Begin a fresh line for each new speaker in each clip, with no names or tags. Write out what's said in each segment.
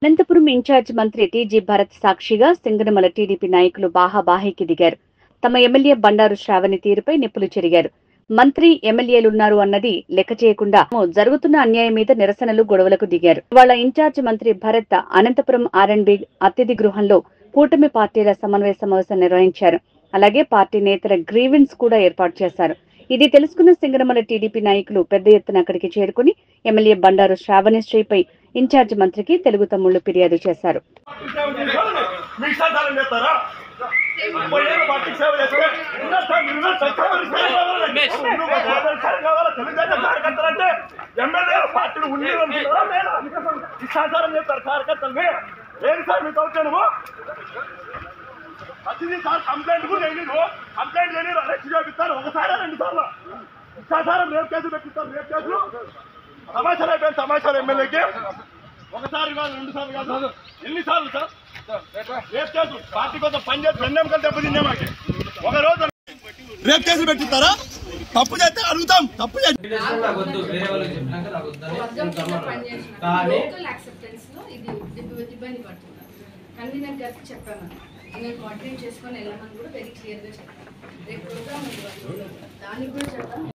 Anantapuram incharge మంత్రి TG Bharat సాక్షిగా Singanamala TDP నాయకులు బాహాబాహీకి దిగారు. తమ ఎమ్మెల్యే బండారు శ్రావణి తీరుపై నిప్పులు చెరిగారు. మంత్రి ఎమ్మెల్యేలున్నారు అన్నది లెక్క చేయకుండా జరుగుతున్న అన్యాయం మీద నిరసనలు గొడవలకు దిగారు. ఇవాళ ఇన్ఛార్జ్ మంత్రి భరత్ అనంతపురం ఆర్ఎండ్బి అతిథి గృహంలో కూటమి పార్టీల సమన్వయ సమావేశం నిర్వహించారు. అలాగే పార్టీ నేతల గ్రీవెన్స్ కూడా ఏర్పాటు చేశారు. ఇది తెలుసుకున్న సింగనమల టీడీపీ నాయకులు పెద్ద ఎత్తున అక్కడికి చేరుకుని ఎమ్మెల్యే బండారు శ్రావణిశ్రీపై ఇన్ఛార్జ్ మంత్రికి తెలుగు తమ్ముళ్లు ఫిర్యాదు చేశారు.
కంప్లైంట్ లేని అరెస్ట్ చేపిస్తారు. ఒకసారి 2 సార్లు ఇష్టాచారం రేపు కేసులు పెట్టిస్తారు. రేపు కేసులు సమాచారం అయిపోయింది. సమాచారం ఎమ్మెల్యేకి ఒకసారి కాదు 2 సార్లు కాదు. ఎన్నిసార్లు సార్ రేపు కేసు పార్టీ కోసం పనిచేసి వెన్నెముకలు దెబ్బతిన్నా మాకు ఒక రోజు రేపు కేసులు పెట్టిస్తారా? తప్పు చేస్తే అడుగుతాం. తప్పు
కన్వీనర్ గారికి చెప్పాను. నేను కోఆర్డినేట్ చేసుకొని వెళ్ళమని కూడా వెరీ క్లియర్గా చెప్పాను. రేపు ప్రోగ్రామ్ ఉంది, దానికి కూడా చెప్పాను.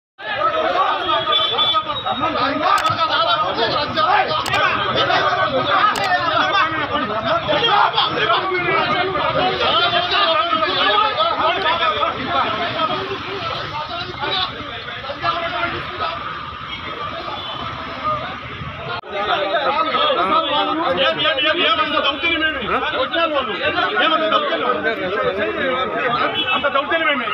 అంత దౌర్జన్యమేమి